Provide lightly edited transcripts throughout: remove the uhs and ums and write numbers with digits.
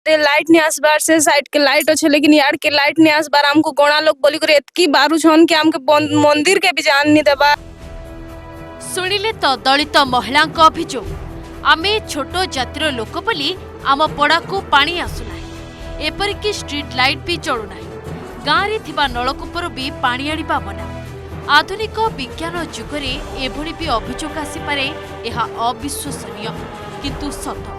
ते लाइट नहीं आसबार से साइड के लाइट अच्छे लेकिन यार के लाइट नहीं आसबार हमको गणा लोग बोली करे एतकी बारू छन कि हमके मंदिर के भी जान नहीं देबा। शुणिले तो दलित महिला अभियोग आमे छोट जातिर लोक बोली आम पड़ा को पानी आसुना एपरिक स्ट्रीट लाइट भी चलुना गाँव में थिबा नलकूपर भी पानी आनिबा मना। आधुनिक विज्ञान जुगरे एभली भी अभियोग आसीपारे यह अविश्वसनीय किंतु सत।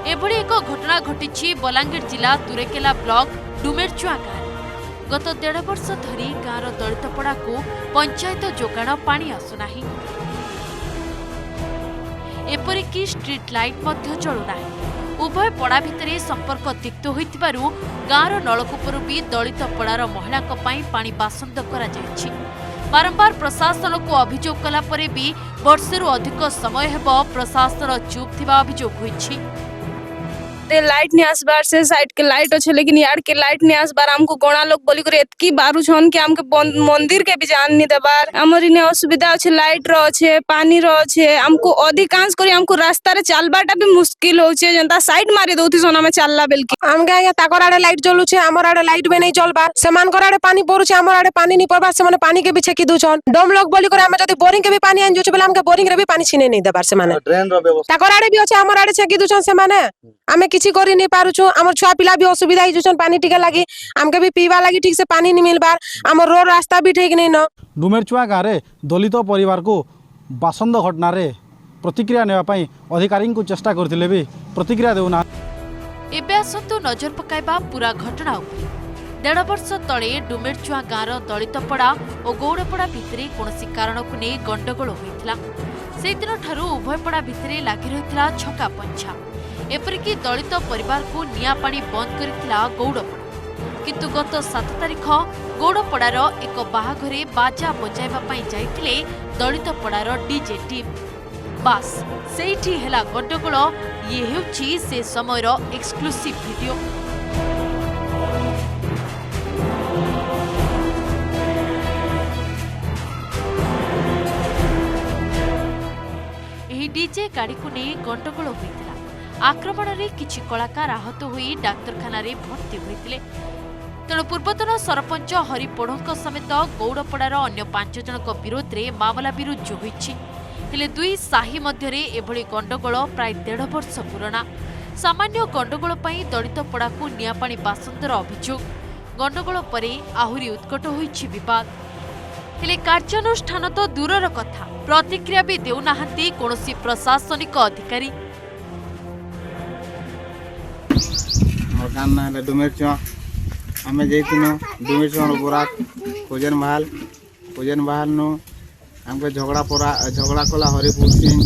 एभली एक घटना घटी बलांगीर जिला तुरेकेला ब्लॉक डुमेरचुआ गाँव। गत 1.5 वर्ष धरी गाँवर दलित पड़ा को पंचायत जोगाण पानी आसुना एपरिक स्ट्रीट लाइट मध्य चलुना। उभय पड़ा भितर संपर्क तिक्त होइतिबारु गाँवर नलकूपर भी दलित पड़ार महिला पानी बासंद करा जायछि। बारंबार प्रशासन को अभियोग कला परे भी वर्षेरु अधिक समय हेबो प्रशासन चुप थिबा अभियोग होइछि। ते लाइट नहीं आसबार से साइड के लाइट अच्छे लेकिन यार के लाइट नहीं आसबार हमको गणा लोग बोली करे एतकी बारू छन कि हमके मंदिर के भी जान नहीं देबार। हमर इने असुविधा अच्छे लाइट रो अच्छे पानी रो अच्छे हमको अधिकांश करी हमको रास्ता रे चलबाटा भी मुश्किल होचे जनता साइड मारी दोथि सोना में चलला बेलकी हम गाय ताकर आड़े लाइट जलु छे हमर आड़े लाइट भी नहीं चलबार समान कर आड़े पानी पड़ु छे हमर आड़े पानी नहीं पड़बार से माने पानी के भी छेकी दु छन डोम लोग बोली करे हम जदी बोरिंग के भी पानी आन जोचे बेला हमके बोरिंग रे भी पानी छिने नहीं देबार से माने ड्रेन रो व्यवस्था ताकर आड़े भी अच्छे हमर आड़े छेकी दु छन से माने आमे किछि करि नहीं पारु छु हमर छुआ पिला भी असुविधा ही जोचन पानी टिके लागी हमके भी पीवा लागी ठीक से पानी नहीं मिलबार हमर रोड रास्ता भी ठीक नहीं न। डुमेरचुआ गाँव में दलित परिवार को बासंद घटना रे प्रतिक्रिया नेवा पई अधिकारी को चेष्टा करथिले भी प्रतिक्रिया देउना। एबे आसंतु नजर पकाइबा पूरा घटना उपरे। 1.5 वर्ष तले डुमेरचुआ गाँवर दलित पड़ा और गौड़पड़ा भितरे कोनोसी कारण को नहीं गंडगोल होइथिला। से दिन ठारू उभय पड़ा भितरे लागि रहिथिला छका पंछा एपरिकी दलित परिवार को निया पानी बंद करथिला गौड़पड़ा। किंतु गत 7 तारिख गौड़पड़ार एक बाहाघरे बाजा बजाइबा पई जाइथिले दलित पड़ार डीजे टीम। बास सेठी हेला गंडगोल ये हेउछि से समयर एक्सक्लूसिव वीडियो। एही डीजे गाड़ी को नहीं गंडगोल होइथिला। आक्रमण रे किछि कलाकार आहत होई डाक्तरखाना रे भर्ती होइथिले। तेणु पूर्वतन सरपंच हरिपोढ़ समेत गौड़पड़ार अन्य 5 जनक विरोध में मामला विरुद्ध होइछि। हेले दुई साही मध्यरे एभली गंडगोल प्राय 1.5 वर्ष पुराना। सामान्य गंडगोल पई दलित पड़ा को नियापाणी बासंदर अभियोग। गंडगोल परे आहुरी उत्कट होइछि विवाद। हेले कार्यानुष्ठान तो दूरर कथा प्रतिक्रिया भी देउनाहांती कोनोसी प्रशासनिक अधिकारी। डुमेरचुआ आमे जैतिनो डुमेरचुआ बोरा खोजन महल नो हमके झगड़ा कला हरिपुर सिंह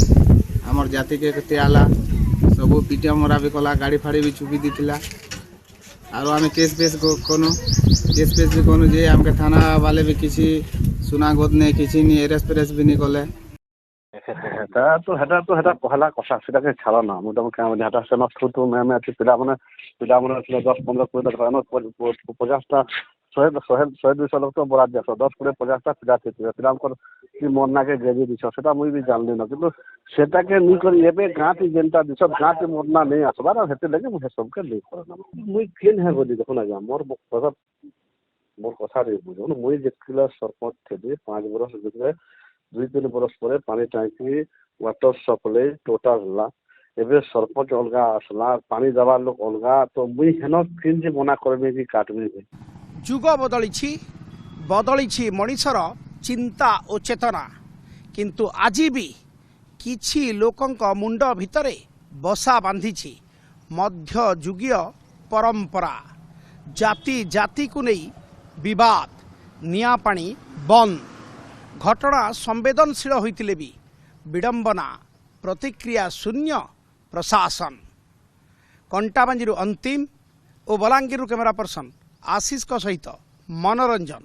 हमर जाति के कते आला सब पीटा मरा भी कला गाड़ी फाड़ी भी चुकी दीथिला आरो आमे केस भी कोनो जे हमके थाना वाले भी किसी सुना गोद ने किसी नि अरेस्ट भी नहीं कले हेटा कहला कथा सेटा छाड़ ना मोटामुटी हेटा से नष्ट तो मैं अच्छी पिला माने 10-15-20 50टा 100-200 लोग तो बड़ा देश 10-50टा पिला थे पिला कि मरना के ग्रेवी दिस सेटा मुई भी जानली न किंतु सेटा के नी कर एबे गाँ की जनता दिस गाँ के मरना नहीं आसबार हेते लगे मुझे सबके नहीं करना मुई फेल है बोली देखो ना मोर कथा रे बुझो न मुई जेकला सरपंच थे 5 बरस जेकले 2-3 बरस पर पानी टांकी वाटर सप्लाई टोटल ला एबे सरपंच अलगा आसला पानी दवा लोग अलगा तो मुई हेन किन जे मना करबे कि काटबे जुग बदली मनीषर चिंता और चेतना किंतु आज भी किछि लोकंक मुंड भितरे बसा बांधी मध्य जुगीय परंपरा जाति जाति को नहीं विवाद निया पानी बंद घटना संवेदनशील होइतिले भी विडंबना प्रतिक्रिया शून्य प्रशासन। कंटाबांजी अंतिम और बलांगीर कैमेरा पर्सन आशीष सहित मनोरंजन।